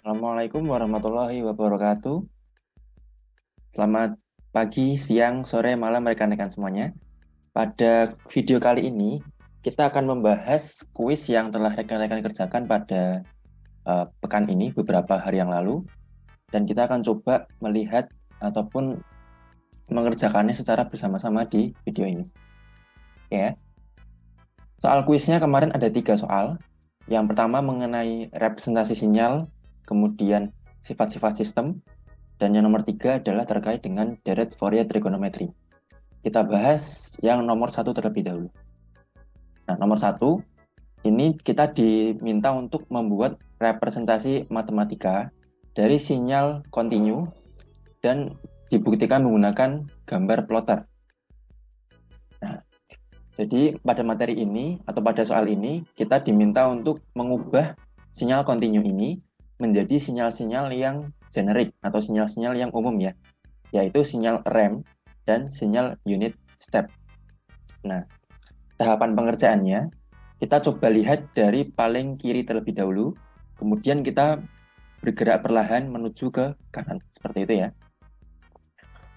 Assalamualaikum warahmatullahi wabarakatuh. Selamat pagi, siang, sore, malam rekan-rekan semuanya. Pada video kali ini, kita akan membahas kuis yang telah rekan-rekan kerjakan pada pekan ini, beberapa hari yang lalu. Dan kita akan coba melihat ataupun mengerjakannya secara bersama-sama di video ini. Ya. Soal kuisnya kemarin ada 3 soal. Yang pertama mengenai representasi sinyal, kemudian sifat-sifat sistem, dan yang nomor 3 adalah terkait dengan deret Fourier trigonometry. Kita bahas yang nomor 1 terlebih dahulu. Nah, nomor 1, ini kita diminta untuk membuat representasi matematika dari sinyal kontinu dan dibuktikan menggunakan gambar plotter. Nah, jadi pada materi ini atau pada soal ini, kita diminta untuk mengubah sinyal kontinu ini menjadi sinyal-sinyal yang generik atau sinyal-sinyal yang umum ya, yaitu sinyal rem dan sinyal unit step. Nah, tahapan pengerjaannya, kita coba lihat dari paling kiri terlebih dahulu, kemudian kita bergerak perlahan menuju ke kanan, seperti itu ya.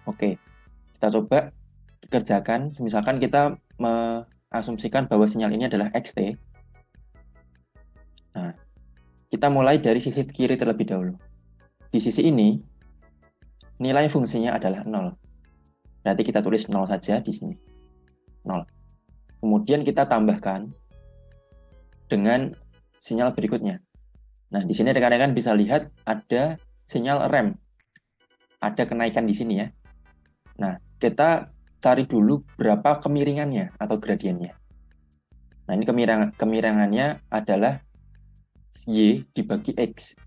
Oke, kita coba kerjakan, misalkan kita mengasumsikan bahwa sinyal ini adalah xt. Nah, kita mulai dari sisi kiri terlebih dahulu. Di sisi ini, nilai fungsinya adalah 0. Berarti kita tulis 0 saja di sini. 0. Kemudian kita tambahkan dengan sinyal berikutnya. Nah, di sini rekan-rekan bisa lihat ada sinyal rem. Ada kenaikan di sini ya. Nah, kita cari dulu berapa kemiringannya atau gradiennya. Nah, ini kemiringannya adalah Y dibagi X.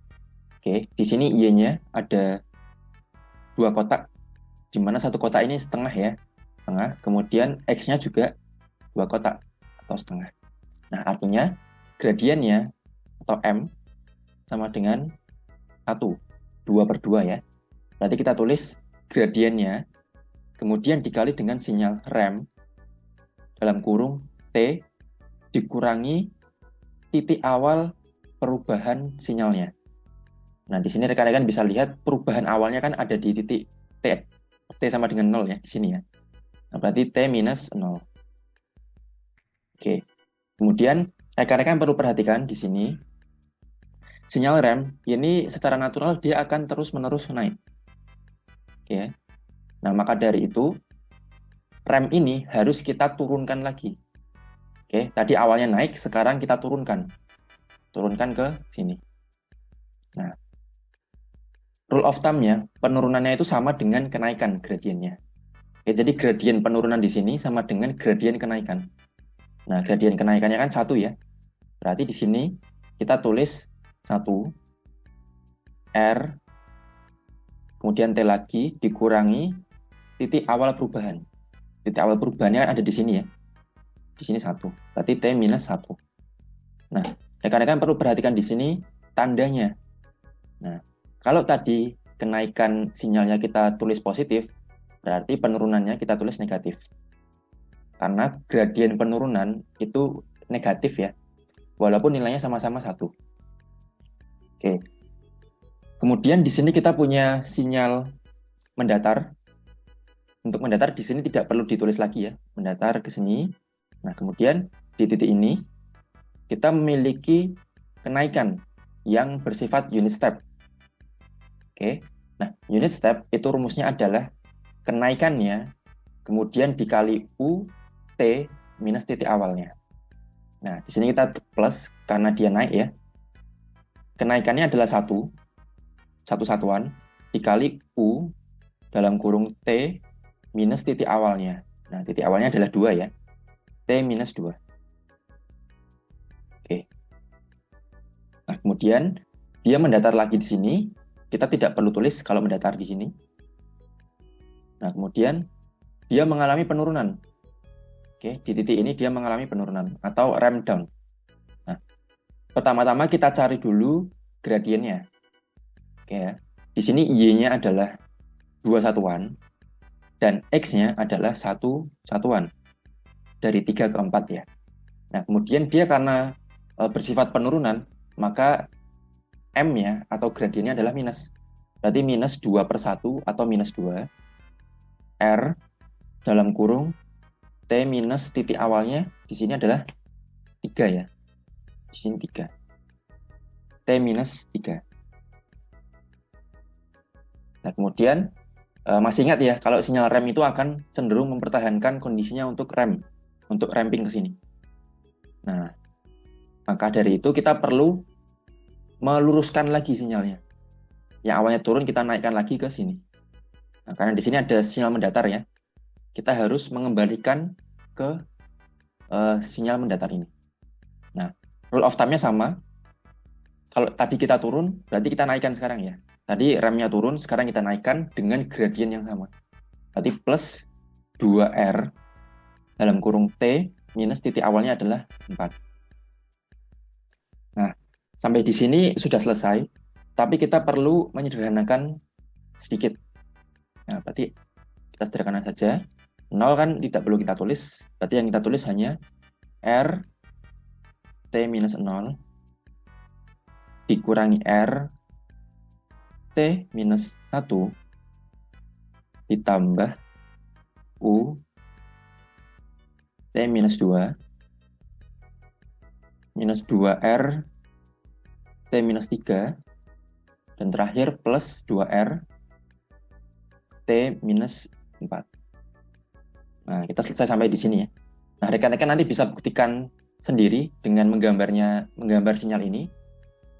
Oke, di sini Y-nya ada 2 kotak, di mana satu kotak ini setengah ya. Setengah. Kemudian X-nya juga 2 kotak atau setengah. Nah, artinya gradiennya atau M sama dengan 1. 2/2 ya. Berarti kita tulis gradiennya, kemudian dikali dengan sinyal rem, dalam kurung T, dikurangi titik awal perubahan sinyalnya. Nah, di sini rekan-rekan bisa lihat perubahan awalnya kan ada di titik T. T sama dengan 0 ya, di sini ya. Nah, berarti T minus 0. Oke. Kemudian, rekan-rekan perlu perhatikan di sini, sinyal rem ini secara natural dia akan terus-menerus naik. Oke. Nah, maka dari itu, rem ini harus kita turunkan lagi. Oke, tadi awalnya naik, sekarang kita turunkan. Turunkan ke sini. Nah, rule of thumb-nya, penurunannya itu sama dengan kenaikan gradiennya. Oke, jadi gradien penurunan di sini sama dengan gradien kenaikan. Nah, gradien kenaikannya kan 1 ya. Berarti di sini kita tulis 1 R, kemudian T lagi, dikurangi titik awal perubahan. Titik awal perubahannya ada di sini ya. Di sini 1. Berarti T minus 1. Nah, rekan-rekan perlu perhatikan di sini tandanya. Nah, kalau tadi kenaikan sinyalnya kita tulis positif, berarti penurunannya kita tulis negatif. Karena gradien penurunan itu negatif ya, walaupun nilainya sama-sama 1. Oke. Kemudian di sini kita punya sinyal mendatar. Untuk mendatar di sini tidak perlu ditulis lagi ya, mendatar ke sini. Nah, kemudian di titik ini kita memiliki kenaikan yang bersifat unit step. Oke. Nah, unit step itu rumusnya adalah kenaikannya kemudian dikali U T minus titik awalnya. Nah, di sini kita plus karena dia naik ya. Kenaikannya adalah 1, satu satuan, dikali U dalam kurung T minus titik awalnya. Nah, titik awalnya adalah 2 ya. T minus 2. Oke. Nah, kemudian dia mendatar lagi di sini. Kita tidak perlu tulis kalau mendatar di sini. Nah, kemudian dia mengalami penurunan. Oke, di titik ini dia mengalami penurunan atau ramp down. Nah, pertama-tama kita cari dulu gradiennya. Oke ya. Di sini Y-nya adalah 2 satuan dan X-nya adalah 1 satuan. Dari 3 ke 4 ya. Nah, kemudian dia karena bersifat penurunan, maka M-nya atau gradiennya adalah minus. Berarti minus 2/1 atau minus 2 R dalam kurung T minus titik awalnya di sini adalah 3 ya. Di sini 3. T minus 3. Nah, kemudian masih ingat ya, kalau sinyal rem itu akan cenderung mempertahankan kondisinya untuk rem, untuk ramping ke sini. Nah, maka dari itu kita perlu meluruskan lagi sinyalnya. Yang awalnya turun kita naikkan lagi ke sini. Nah, karena di sini ada sinyal mendatar ya, kita harus mengembalikan ke sinyal mendatar ini. Nah, rule of thumb-nya sama. Kalau tadi kita turun, berarti kita naikkan sekarang ya. Tadi remnya turun, sekarang kita naikkan dengan gradien yang sama. Berarti plus 2R dalam kurung T minus titik awalnya adalah 4. Nah, sampai di sini sudah selesai, tapi kita perlu menyederhanakan sedikit. Nah, berarti kita sederhanakan saja. 0 kan tidak perlu kita tulis, berarti yang kita tulis hanya R T minus 0 dikurangi R T minus 1 ditambah U T minus 2 minus 2R T minus 3 dan terakhir plus 2R T minus 4. Nah, kita selesai sampai di sini ya. Nah, rekan-rekan nanti bisa buktikan sendiri dengan menggambar sinyal ini.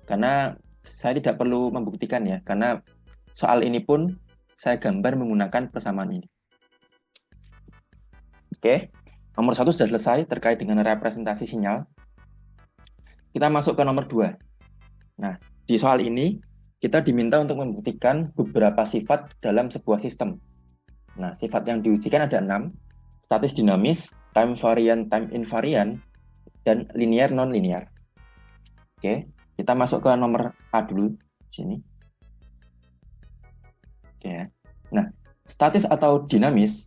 Karena saya tidak perlu membuktikan ya, karena soal ini pun saya gambar menggunakan persamaan ini. Oke, nomor 1 sudah selesai terkait dengan representasi sinyal. Kita masuk ke nomor 2. Nah, di soal ini kita diminta untuk membuktikan beberapa sifat dalam sebuah sistem. Nah, sifat yang diujikan ada 6. Statis dinamis, time variant, time invariant, dan linear non-linear. Oke, kita masuk ke nomor A dulu. Sini. Oke. Nah, statis atau dinamis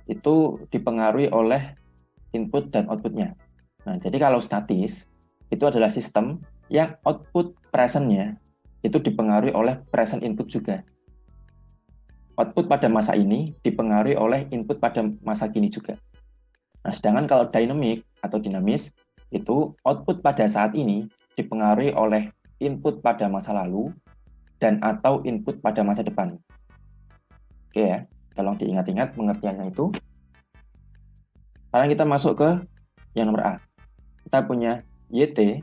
itu dipengaruhi oleh input dan outputnya. Nah, jadi kalau statis itu adalah sistem yang output present-nya itu dipengaruhi oleh present input juga. Output pada masa ini dipengaruhi oleh input pada masa kini juga. Nah, sedangkan kalau dynamic atau dinamis, itu output pada saat ini dipengaruhi oleh input pada masa lalu dan atau input pada masa depan. Oke ya, tolong diingat-ingat pengertiannya itu. Sekarang kita masuk ke yang nomor A. Kita punya YT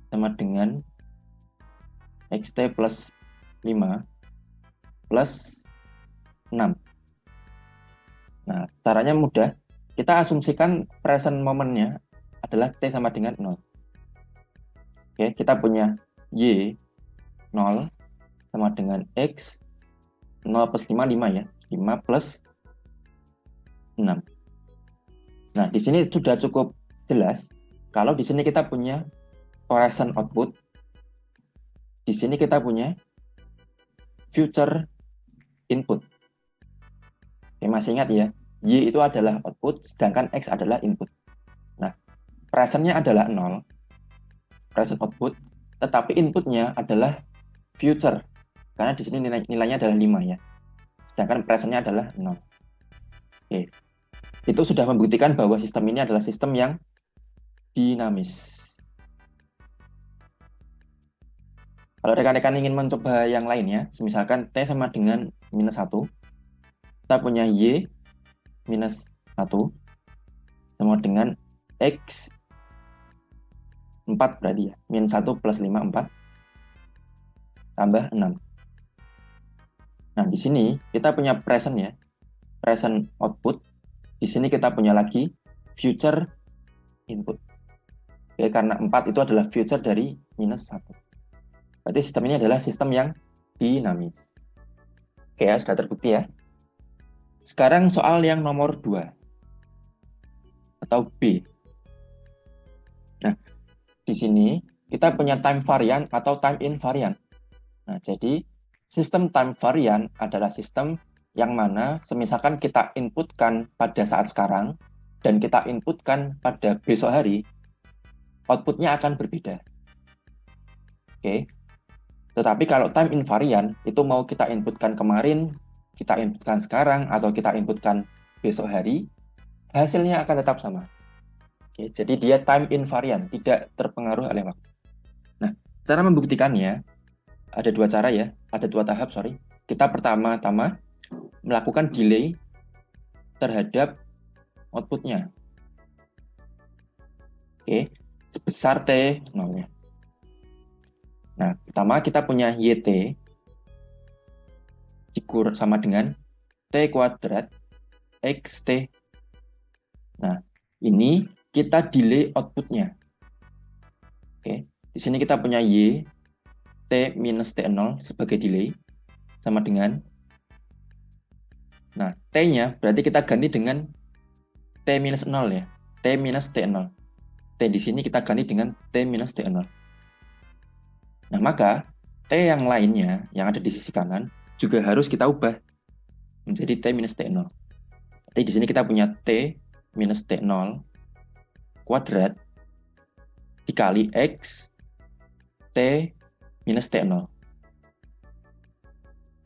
sama dengan XT plus 5 plus 6. Nah, caranya mudah. Kita asumsikan present moment-nya adalah T sama dengan 0. Oke, kita punya Y 0 sama dengan X 0 plus 5, 5 ya. 5 plus 6. Nah, di sini sudah cukup jelas. Kalau di sini kita punya present output, di sini kita punya future input. Oke, masih ingat ya, Y itu adalah output, sedangkan X adalah input. Nah, present-nya adalah 0, present output, tetapi inputnya adalah future, karena di sini nilainya adalah 5 ya, sedangkan present-nya adalah 0. Oke, itu sudah membuktikan bahwa sistem ini adalah sistem yang dinamis. Kalau rekan-rekan ingin mencoba yang lainnya, misalkan T sama dengan minus 1, kita punya Y minus 1 sama dengan X 4 berarti ya. Minus 1 plus 5, 4. Tambah 6. Nah, di sini kita punya present ya. Present output. Di sini kita punya lagi future input. Oke, karena 4 itu adalah future dari minus 1. Berarti sistem ini adalah sistem yang dinamis. Oke ya, sudah terbukti ya. Sekarang soal yang nomor 2 atau B. Nah, di sini kita punya time variant atau time invariant. Nah, jadi sistem time variant adalah sistem yang mana semisalkan kita inputkan pada saat sekarang dan kita inputkan pada besok hari, outputnya akan berbeda. Oke. Tetapi kalau time invariant itu mau kita inputkan kemarin, kita inputkan sekarang, atau kita inputkan besok hari, hasilnya akan tetap sama. Oke, jadi dia time invariant, tidak terpengaruh oleh waktu. Nah, cara membuktikannya ada dua cara ya, ada dua tahap, sorry. Kita pertama-tama melakukan delay terhadap outputnya. Oke, sebesar T nolnya. Nah, pertama kita punya YT dikur sama dengan T kuadrat XT. Nah, ini kita delay outputnya. Oke, di sini kita punya Y T minus T0 sebagai delay sama dengan, nah, T-nya berarti kita ganti dengan T minus 0 ya. T minus T0. T di sini kita ganti dengan T minus T0. Nah, maka T yang lainnya yang ada di sisi kanan juga harus kita ubah menjadi T minus T0. Jadi di sini kita punya T minus T0 kuadrat dikali X T minus T0.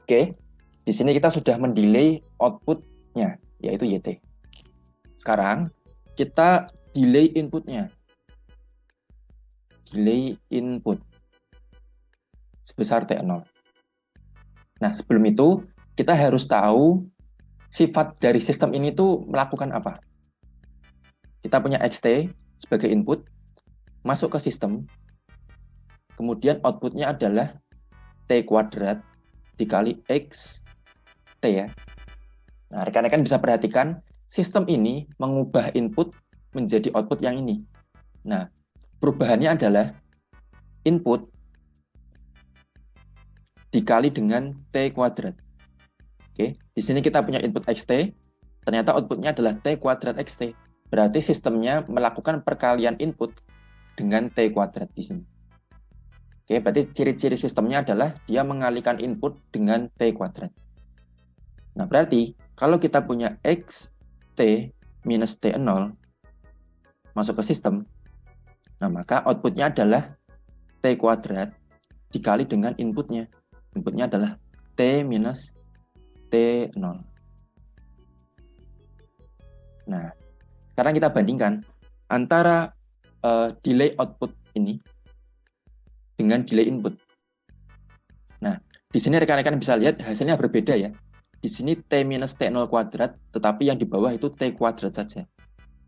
Oke, di sini kita sudah mendelay outputnya, yaitu YT. Sekarang kita delay inputnya. Delay input sebesar T0. Nah, sebelum itu kita harus tahu sifat dari sistem ini tuh melakukan apa. Kita punya XT sebagai input, masuk ke sistem, kemudian outputnya adalah T kuadrat dikali X T ya. Nah, rekan-rekan bisa perhatikan sistem ini mengubah input menjadi output yang ini. Nah, perubahannya adalah input dikali dengan T kuadrat. Oke, di sini kita punya input XT, ternyata outputnya adalah T kuadrat XT. Berarti sistemnya melakukan perkalian input dengan T kuadrat di sini. Oke, berarti ciri-ciri sistemnya adalah dia mengalihkan input dengan T kuadrat. Nah, berarti kalau kita punya XT minus T0 masuk ke sistem, nah maka outputnya adalah T kuadrat dikali dengan inputnya. Inputnya adalah T minus T0. Nah, sekarang kita bandingkan antara delay output ini dengan delay input. Nah, di sini rekan-rekan bisa lihat hasilnya berbeda ya. Di sini T minus T0 kuadrat, tetapi yang di bawah itu T kuadrat saja.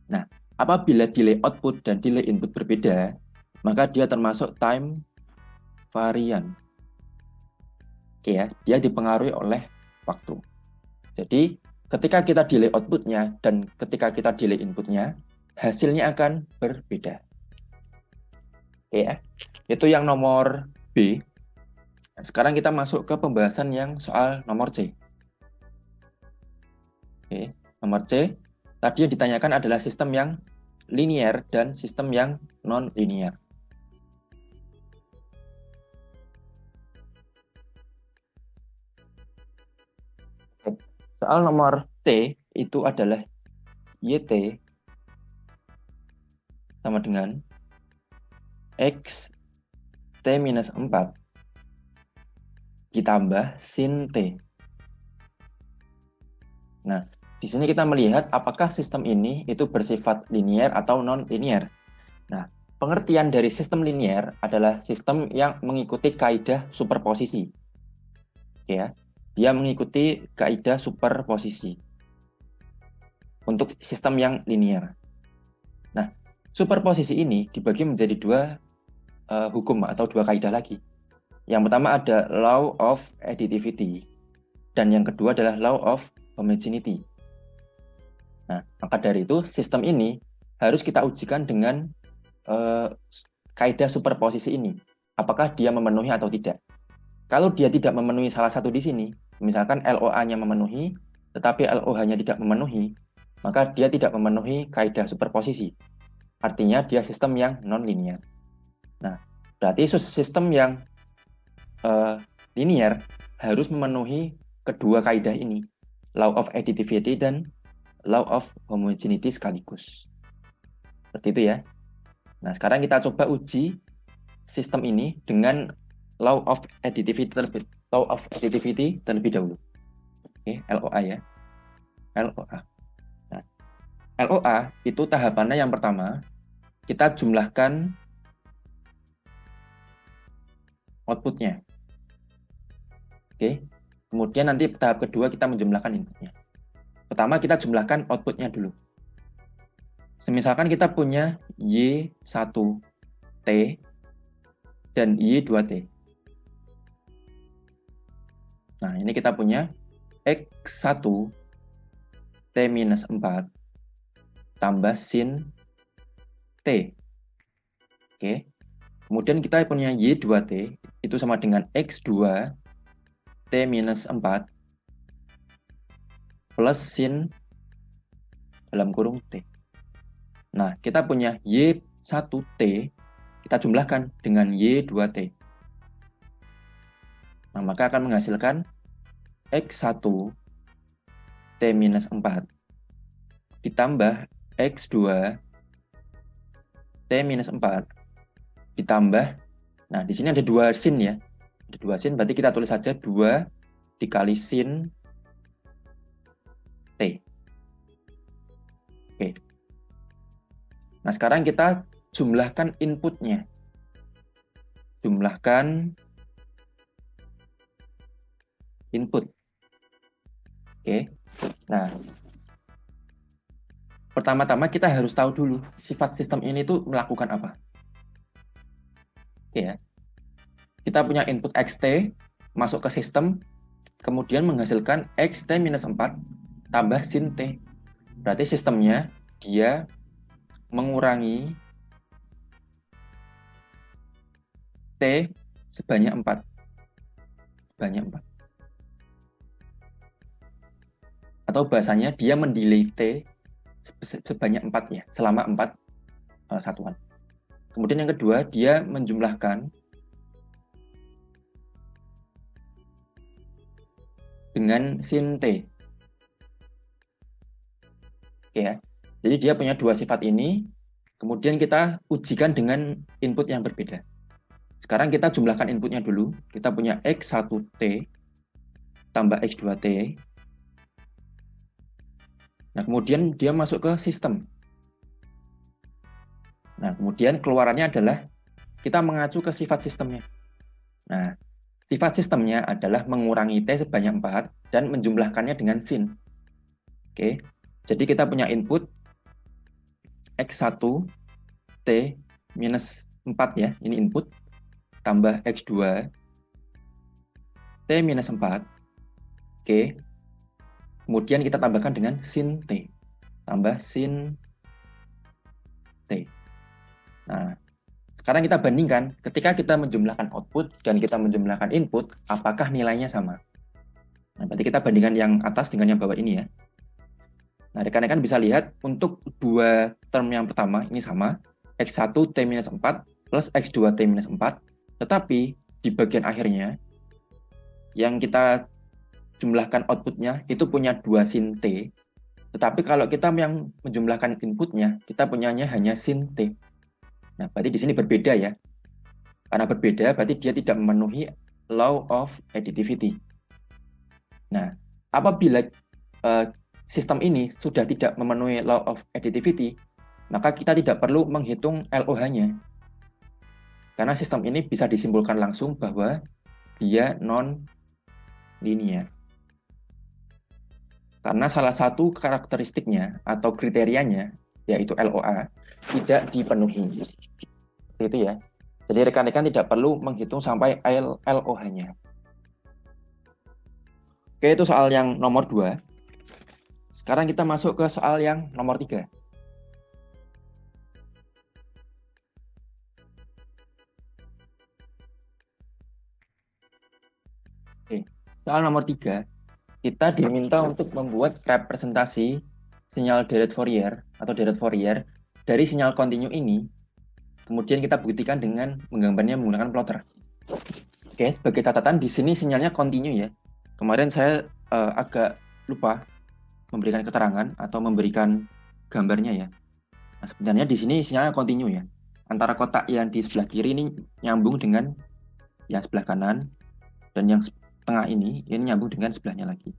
Nah, apabila delay output dan delay input berbeda, maka dia termasuk time variant. Oke ya, dia dipengaruhi oleh waktu. Jadi, ketika kita delay outputnya dan ketika kita delay inputnya, hasilnya akan berbeda. Oke ya, itu yang nomor B. Sekarang kita masuk ke pembahasan yang soal nomor C. Oke, nomor C. Tadi yang ditanyakan adalah sistem yang linear dan sistem yang non-linear. Soal nomor T itu adalah YT sama dengan X T minus 4 ditambah sin T. Nah, di sini kita melihat apakah sistem ini itu bersifat linear atau non-linear. Nah, pengertian dari sistem linear adalah sistem yang mengikuti kaidah superposisi. Ya, dia mengikuti kaidah superposisi untuk sistem yang linear. Nah, superposisi ini dibagi menjadi dua hukum atau dua kaidah lagi. Yang pertama ada law of additivity dan yang kedua adalah law of homogeneity. Nah, maka dari itu sistem ini harus kita ujikan dengan kaidah superposisi ini. Apakah dia memenuhi atau tidak? Kalau dia tidak memenuhi salah satu di sini, misalkan LOA-nya memenuhi, tetapi LOH-nya tidak memenuhi, maka dia tidak memenuhi kaidah superposisi. Artinya dia sistem yang non-linear. Nah, berarti sistem yang linear harus memenuhi kedua kaidah ini, law of additivity dan law of homogeneity sekaligus. Seperti itu ya. Nah, sekarang kita coba uji sistem ini dengan law of additivity terlebih dahulu. Oke, LOA ya. LOA. Nah, LOA itu tahapannya yang pertama, kita jumlahkan outputnya. Oke. Kemudian nanti tahap kedua kita menjumlahkan inputnya. Pertama kita jumlahkan outputnya dulu. Semisalkan kita punya Y1T dan Y2T. Nah, ini kita punya X1 T-4 tambah sin T. Oke. Kemudian kita punya Y2T, itu sama dengan X2 T-4 plus sin dalam kurung T. Nah, kita punya Y1T, kita jumlahkan dengan Y2T. Nah, maka akan menghasilkan X1 T-4 ditambah X2 T-4 ditambah, nah di sini ada 2 sin ya. Ada 2 sin, berarti kita tulis saja 2 dikali sin T. Oke. Nah, sekarang kita jumlahkan inputnya. Jumlahkan input. Oke. Nah, pertama-tama kita harus tahu dulu sifat sistem ini tuh melakukan apa. Oke ya. Kita punya input xt masuk ke sistem, kemudian menghasilkan xt-4 tambah sin t. Berarti sistemnya dia mengurangi t sebanyak 4. Sebanyak 4. Atau bahasanya dia mendelay t sebanyak 4 ya, selama 4 satuan. Kemudian yang kedua, dia menjumlahkan dengan sin T. Oke ya. Jadi dia punya 2 sifat ini, kemudian kita ujikan dengan input yang berbeda. Sekarang kita jumlahkan inputnya dulu. Kita punya X1T tambah X2T. Nah, kemudian dia masuk ke sistem. Nah, kemudian keluarannya adalah kita mengacu ke sifat sistemnya. Nah, sifat sistemnya adalah mengurangi T sebanyak 4 dan menjumlahkannya dengan sin. Oke, jadi kita punya input X1 T minus 4 ya, ini input, tambah X2 T minus 4. Oke, kemudian kita tambahkan dengan sin T, tambah sin T. Nah, sekarang kita bandingkan ketika kita menjumlahkan output dan kita menjumlahkan input, apakah nilainya sama? Nah, berarti kita bandingkan yang atas dengan yang bawah ini ya. Nah, rekan-rekan bisa lihat untuk 2 term yang pertama ini sama, X1 T-4 plus X2 T-4, tetapi di bagian akhirnya yang kita jumlahkan outputnya itu punya 2 sin T, tetapi kalau kita yang menjumlahkan inputnya, kita punyanya hanya sin T. Nah, berarti di sini berbeda ya. Karena berbeda, berarti dia tidak memenuhi law of additivity. Nah, apabila sistem ini sudah tidak memenuhi law of additivity, maka kita tidak perlu menghitung LOH-nya. Karena sistem ini bisa disimpulkan langsung bahwa dia non-linear. Karena salah satu karakteristiknya atau kriterianya, yaitu LOA, tidak dipenuhi. Seperti itu ya. Jadi rekan-rekan tidak perlu menghitung sampai LOH-nya. Oke, itu soal yang nomor 2. Sekarang kita masuk ke soal yang nomor 3. Oke, soal nomor 3. Kita diminta untuk membuat representasi sinyal Dirac Fourier atau Dirac Fourier dari sinyal kontinu ini, kemudian kita buktikan dengan menggambarnya menggunakan plotter. Oke, sebagai catatan di sini sinyalnya kontinu ya. Kemarin saya agak lupa memberikan keterangan atau memberikan gambarnya ya. Nah, sebenarnya di sini sinyalnya kontinu ya. antara kotak yang di sebelah kiri ini nyambung dengan yang sebelah kanan, dan yang tengah ini nyambung dengan sebelahnya lagi.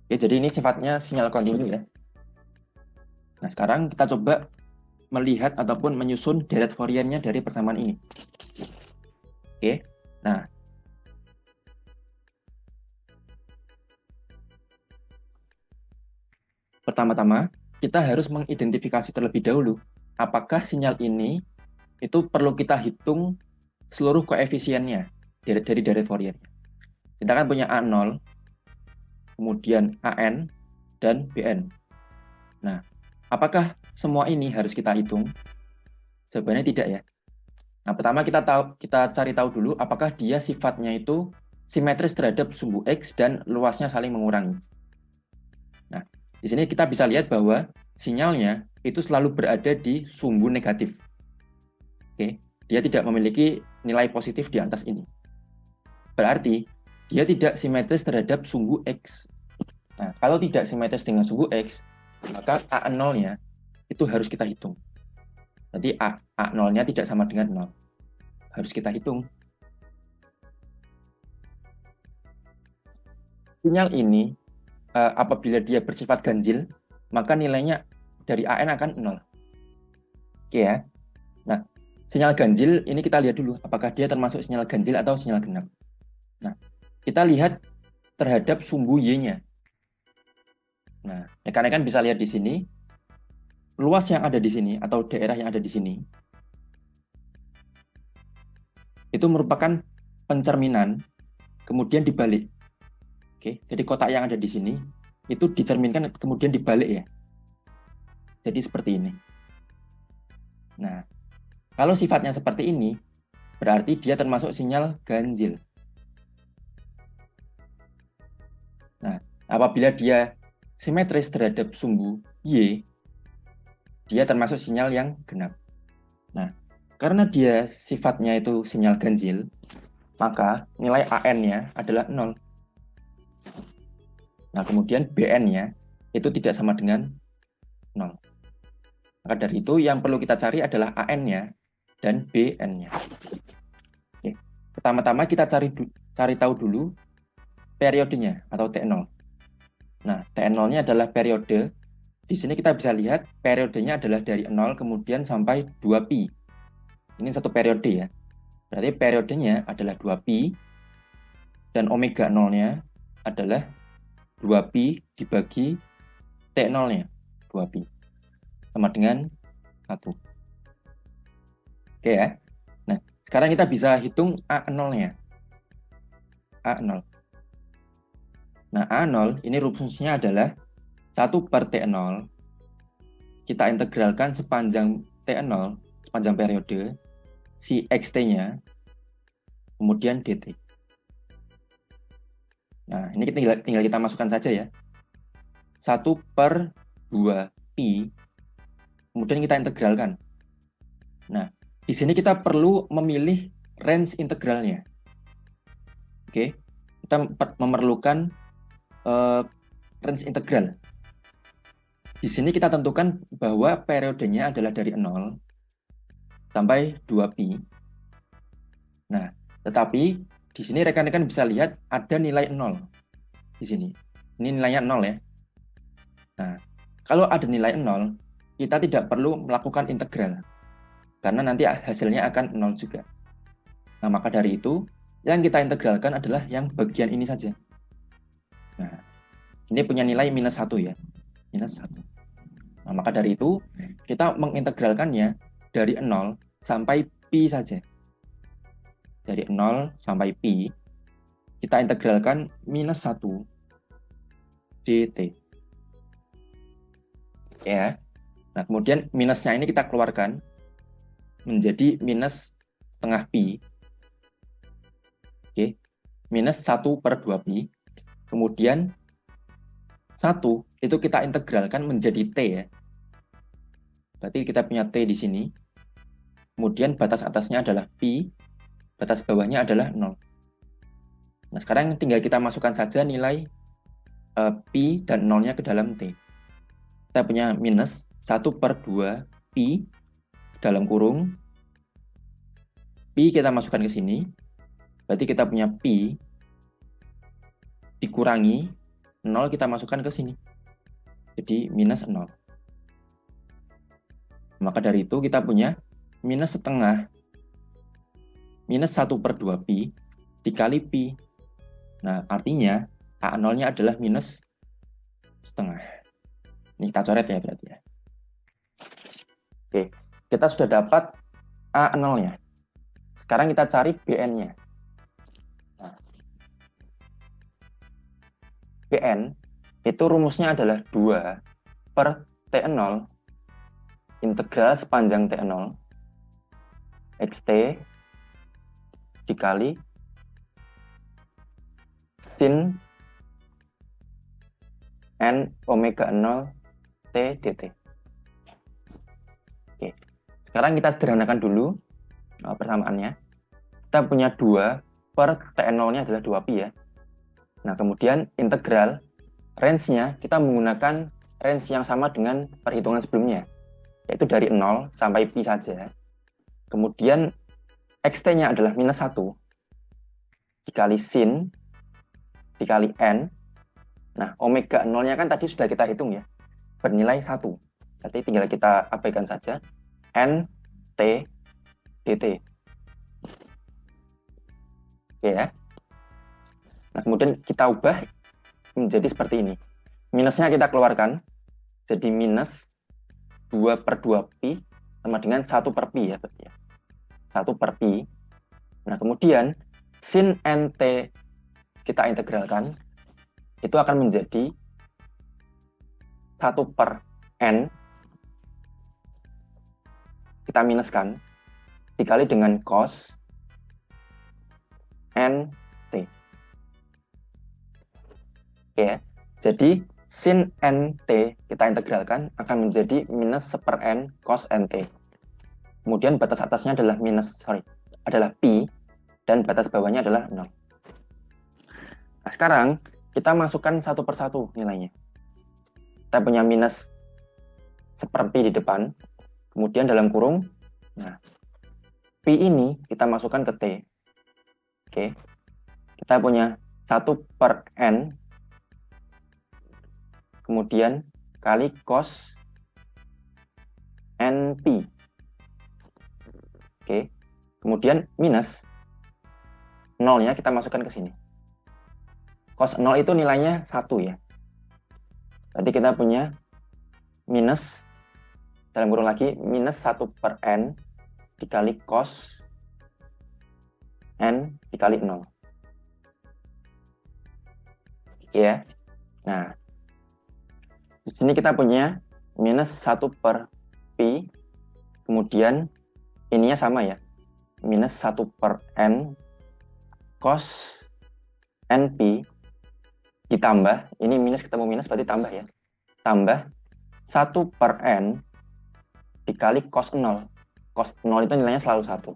Oke, jadi ini sifatnya sinyal kontinu ya. Nah, sekarang kita coba melihat ataupun menyusun deret Fourier-nya dari persamaan ini. Oke, nah pertama-tama kita harus mengidentifikasi terlebih dahulu apakah sinyal ini itu perlu kita hitung seluruh koefisiennya dari deret Fourier. Kita kan punya A0, kemudian AN, dan BN. Nah, apakah semua ini harus kita hitung? Sebenarnya tidak ya. Nah, pertama kita cari tahu dulu apakah dia sifatnya itu simetris terhadap sumbu X dan luasnya saling mengurangi. Nah, di sini kita bisa lihat bahwa sinyalnya itu selalu berada di sumbu negatif. Oke, dia tidak memiliki nilai positif di atas ini. Berarti dia tidak simetris terhadap sumbu X. Nah, kalau tidak simetris dengan sumbu X, maka A0-nya itu harus kita hitung. Jadi A0-nya tidak sama dengan 0. Harus kita hitung. Sinyal ini, apabila dia bersifat ganjil, maka nilainya dari AN akan 0. Oke ya. Nah, sinyal ganjil ini kita lihat dulu, apakah dia termasuk sinyal ganjil atau sinyal genap. Nah, kita lihat terhadap sumbu Y-nya. Nah, rekan-rekan bisa lihat di sini, luas yang ada di sini atau daerah yang ada di sini itu merupakan pencerminan kemudian dibalik. Oke, jadi kotak yang ada di sini itu dicerminkan kemudian dibalik ya. Jadi seperti ini. Nah, kalau sifatnya seperti ini berarti dia termasuk sinyal ganjil. Nah, apabila dia simetris terhadap sumbu Y, dia termasuk sinyal yang genap. Nah, karena dia sifatnya itu sinyal ganjil, maka nilai AN-nya adalah 0. Nah, kemudian BN-nya itu tidak sama dengan 0. Maka dari itu yang perlu kita cari adalah AN-nya dan BN-nya. Oke. Pertama-tama kita cari tahu dulu periodenya atau T0. Nah, T0-nya adalah periode. Di sini kita bisa lihat periodenya adalah dari 0 kemudian sampai 2pi. Ini satu periode ya. Berarti periodenya adalah 2pi dan omega 0-nya adalah 2pi dibagi T0-nya, 2pi. Sama dengan 1. Oke ya. Nah, sekarang kita bisa hitung A0-nya. A0. Nah, A0 ini rumusnya adalah 1/T0. Kita integralkan sepanjang T0, sepanjang periode, si XT-nya, kemudian DT. Nah, ini tinggal kita masukkan saja ya. 1/2pi, kemudian kita integralkan. Nah, di sini kita perlu memilih range integralnya. Oke, kita memerlukan range integral. Di sini kita tentukan bahwa periodenya adalah dari 0 sampai 2pi. Nah, tetapi di sini rekan-rekan bisa lihat ada nilai 0 di sini. Ini nilainya 0 ya. Nah, kalau ada nilai 0, kita tidak perlu melakukan integral. Karena nanti hasilnya akan 0 juga. Nah, maka dari itu, yang kita integralkan adalah yang bagian ini saja. Nah, ini punya nilai -1 ya. -1. Nah, maka dari itu, kita mengintegralkannya dari 0 sampai pi saja. Dari 0 sampai pi, kita integralkan -1 dt. Ya. Nah, kemudian minusnya ini kita keluarkan menjadi -setengah pi. Oke. -1/2pi. Kemudian 1 itu kita integralkan menjadi T ya. Berarti kita punya T di sini. Kemudian batas atasnya adalah pi, batas bawahnya adalah 0. Nah, sekarang tinggal kita masukkan saja nilai pi dan 0-nya ke dalam T. Kita punya -1/2pi dalam kurung, Pi kita masukkan ke sini, berarti kita punya Pi dikurangi 0 kita masukkan ke sini. Jadi minus 0. Maka dari itu kita punya minus setengah minus 1/2 Pi dikali Pi. Nah, artinya A0-nya adalah minus setengah. Ini kita coret ya berarti ya. Oke, kita sudah dapat A0-nya. Sekarang kita cari Bn-nya. Nah, Bn itu rumusnya adalah 2/T0 integral sepanjang T0 xt dikali sin n omega 0 t dt. Oke. Sekarang kita sederhanakan dulu persamaannya. Kita punya 2/T0-nya adalah 2pi ya. Nah, kemudian integral range-nya kita menggunakan range yang sama dengan perhitungan sebelumnya, yaitu dari 0 sampai pi saja. Kemudian xt-nya adalah minus 1 dikali sin dikali n. Nah, omega 0-nya kan tadi sudah kita hitung ya, bernilai 1. Berarti tinggal kita abaikan saja n t dt. Oke ya. Nah, kemudian kita ubah menjadi seperti ini. Minusnya kita keluarkan, jadi minus 2/2pi sama dengan 1/pi ya berarti ya. 1/pi. Nah, kemudian sin nt kita integralkan, itu akan menjadi 1/n kita minuskan dikali dengan cos nt. Oke ya. Jadi sin nt kita integralkan akan menjadi minus 1/n cos nt. Kemudian batas atasnya adalah adalah pi, dan batas bawahnya adalah 0. Nah, sekarang kita masukkan satu persatu nilainya. Kita punya minus 1/pi di depan, kemudian dalam kurung, nah, pi ini kita masukkan ke t. Oke. Kita punya 1/n, kemudian kali cos np. Oke. Kemudian minus 0-nya kita masukkan ke sini. Cos 0 itu nilainya 1 ya. Berarti kita punya minus, dalam kurung lagi, minus 1/n dikali cos n dikali 0. Ya. Nah, di sini kita punya minus 1/pi, kemudian ininya sama ya, minus 1/n cos np ditambah, ini minus ketemu minus berarti tambah ya, tambah 1/n dikali cos 0. Cos 0 itu nilainya selalu 1.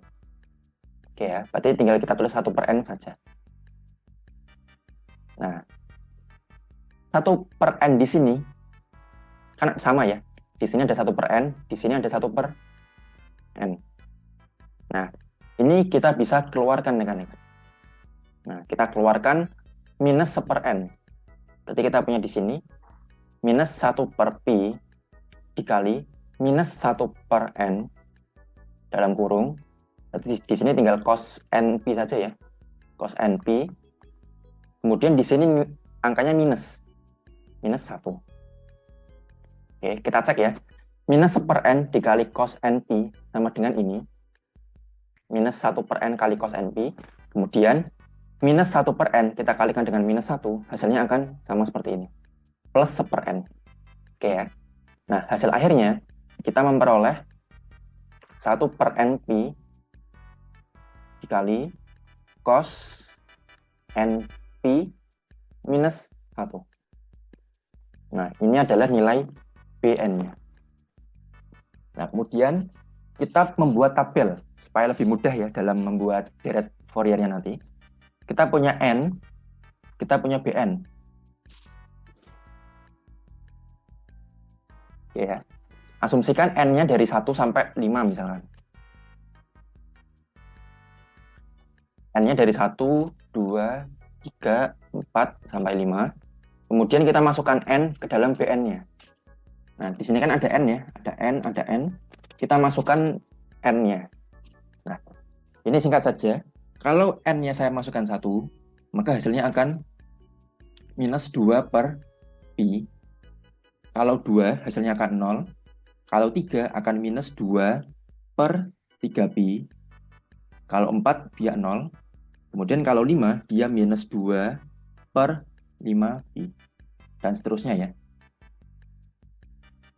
Oke ya, berarti tinggal kita tulis 1/n saja. Nah, 1/n di sini kan sama ya, di sini ada 1/n, di sini ada 1/n. Nah, ini kita bisa keluarkan rekan-rekan. Nah, kita keluarkan minus 1/n. Berarti kita punya di sini minus 1/pi dikali minus 1/n dalam kurung. Berarti di sini tinggal cos np saja ya. Cos np. Kemudian di sini angkanya minus. Minus 1. Oke, kita cek ya. Minus 1/n dikali cos np sama dengan ini. Minus 1/n kali cos np. Kemudian minus 1/n kita kalikan dengan minus 1, hasilnya akan sama seperti ini. Plus 1/n. Oke ya. Nah, hasil akhirnya kita memperoleh 1/np dikali cos np minus 1. Nah, ini adalah nilai Bn-nya. Nah, kemudian kita membuat tabel supaya lebih mudah ya dalam membuat deret Fourier-nya nanti. Kita punya N, kita punya Bn. Oke ya. Asumsikan N-nya dari 1 sampai 5 misalkan. N-nya dari 1, 2, 3, 4, sampai 5. Kemudian kita masukkan N ke dalam Bn-nya. Nah, di sini kan ada N ya. Ada N. Kita masukkan N-nya. Nah, ini singkat saja. Kalau N-nya saya masukkan 1, maka hasilnya akan minus 2 per pi. Kalau 2, hasilnya akan 0. Kalau 3, akan minus 2 per 3 pi. Kalau 4, dia 0. Kemudian kalau 5, dia minus 2 per 5 pi. Dan seterusnya ya.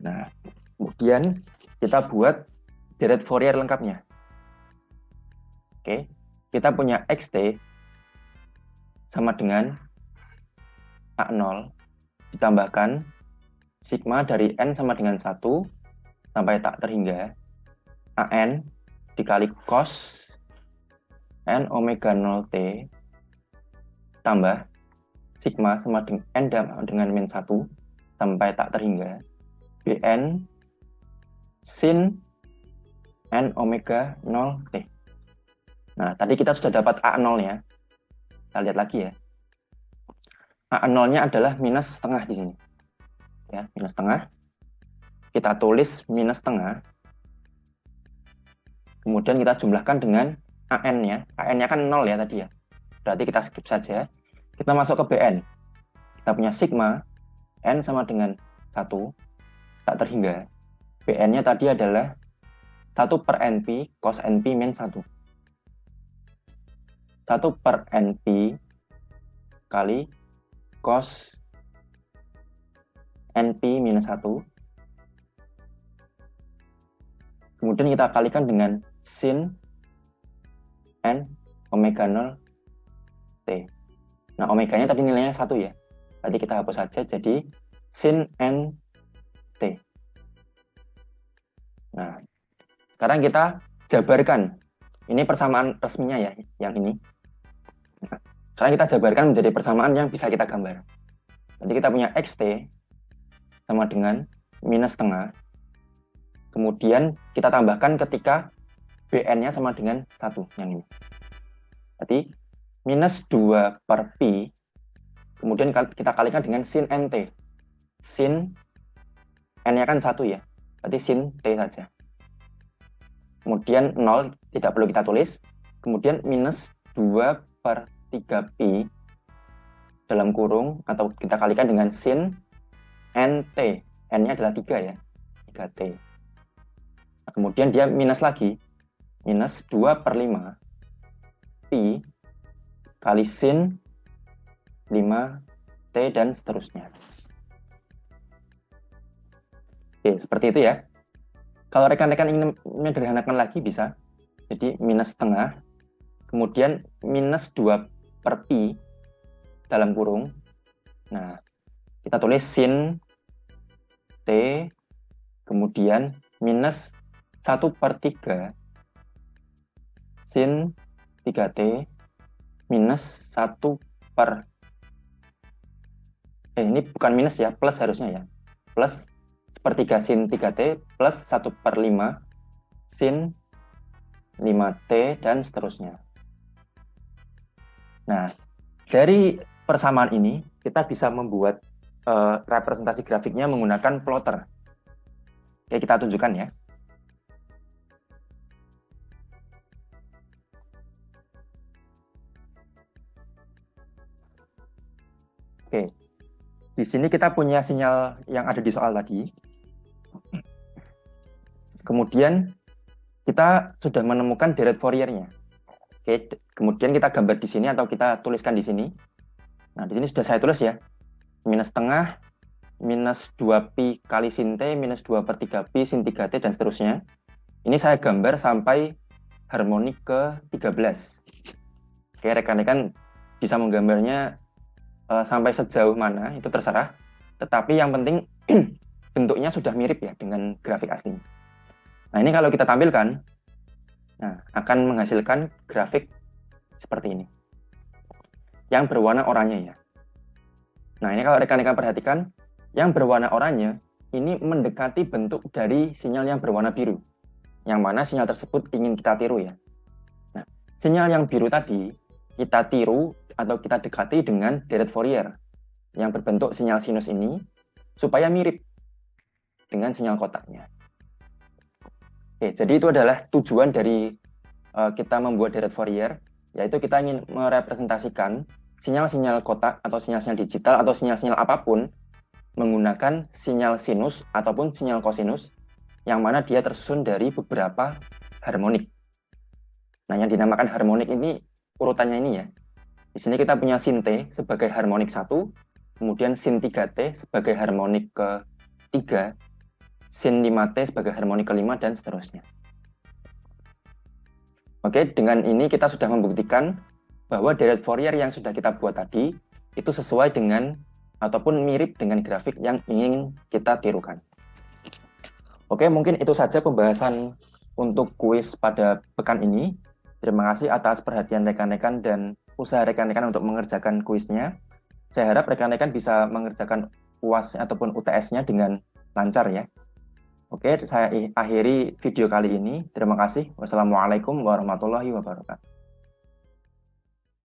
Nah, kemudian kita buat deret Fourier lengkapnya. Oke, kita punya xt sama dengan A0 ditambahkan sigma dari n sama dengan 1 sampai tak terhingga an dikali cos n omega 0 t tambah sigma sama dengan n dengan min 1 sampai tak terhingga bn sin n omega 0 t. Nah, tadi kita sudah dapat A0 ya. Kita lihat lagi ya. A0-nya adalah minus setengah di sini. Ya, minus setengah. Kita tulis minus setengah. Kemudian kita jumlahkan dengan AN-nya. AN-nya kan 0 ya tadi ya. Berarti kita skip saja. Kita masuk ke BN. Kita punya sigma N sama dengan 1 tak terhingga. BN-nya tadi adalah 1 per NP cos NP min 1. 1 per NP kali cos NP minus 1. Kemudian kita kalikan dengan sin N omega 0 T. Nah, omeganya tadi nilainya 1 ya. Berarti kita hapus saja jadi sin N T. Nah, sekarang kita jabarkan. Ini persamaan resminya ya, yang ini. Nah, sekarang kita jabarkan menjadi persamaan yang bisa kita gambar. Jadi kita punya xt sama dengan minus setengah. Kemudian kita tambahkan ketika bn-nya sama dengan 1, yang ini. Berarti minus 2 per pi, kemudian kita kalikan dengan sin nt. Sin n-nya kan 1 ya, berarti sin t saja. Kemudian 0 tidak perlu kita tulis. Kemudian minus 2 per 3 pi dalam kurung, atau kita kalikan dengan sin nt. N-nya adalah 3 ya, 3t. Nah, kemudian dia minus lagi, minus 2 per 5 pi kali sin 5t dan seterusnya. Oke, seperti itu ya. Kalau rekan-rekan ingin menyederhanakan lagi bisa. Jadi minus setengah, kemudian minus 2 per pi dalam kurung. Nah, kita tulis sin t, kemudian minus 1 per 3 sin 3t minus 1 per ini bukan minus ya, plus harusnya ya. Plus sepertiga sin 3t plus 1 per 5 sin 5t dan seterusnya. Nah, dari persamaan ini kita bisa membuat representasi grafiknya menggunakan plotter. Oke, kita tunjukkan ya. Oke, di sini kita punya sinyal yang ada di soal tadi. Kemudian kita sudah menemukan deret Fourier-nya. Oke, kemudian kita gambar di sini atau kita tuliskan di sini. Nah, di sini sudah saya tulis ya. Minus setengah, minus 2 pi kali sin t, minus 2 per 3 pi sin 3t, dan seterusnya. Ini saya gambar sampai harmoni ke-13. Oke, rekan-rekan bisa menggambarnya sampai sejauh mana, itu terserah. Tetapi yang penting bentuknya sudah mirip ya dengan grafik asli. Nah, ini kalau kita tampilkan, nah, akan menghasilkan grafik seperti ini. Yang berwarna oranye ya. Nah, ini kalau rekan-rekan perhatikan, yang berwarna oranye ini mendekati bentuk dari sinyal yang berwarna biru, yang mana sinyal tersebut ingin kita tiru ya. Nah, sinyal yang biru tadi kita tiru atau kita dekati dengan deret Fourier yang berbentuk sinyal sinus ini supaya mirip dengan sinyal kotaknya. Oke, jadi itu adalah tujuan dari kita membuat deret Fourier, yaitu kita ingin merepresentasikan sinyal-sinyal kotak atau sinyal-sinyal digital atau sinyal-sinyal apapun menggunakan sinyal sinus ataupun sinyal kosinus yang mana dia tersusun dari beberapa harmonik. Nah, yang dinamakan harmonik ini urutannya ini ya. Di sini kita punya sin T sebagai harmonik 1, kemudian sin 3T sebagai harmonik ke-3, sin 5T sebagai harmonik ke-5, dan seterusnya. Oke, dengan ini kita sudah membuktikan bahwa deret Fourier yang sudah kita buat tadi itu sesuai dengan ataupun mirip dengan grafik yang ingin kita tirukan. Oke, mungkin itu saja pembahasan untuk kuis pada pekan ini. Terima kasih atas perhatian rekan-rekan dan usaha rekan-rekan untuk mengerjakan kuisnya. Saya harap rekan-rekan bisa mengerjakan UAS ataupun UTS-nya dengan lancar ya. Oke, saya akhiri video kali ini. Terima kasih. Wassalamualaikum warahmatullahi wabarakatuh.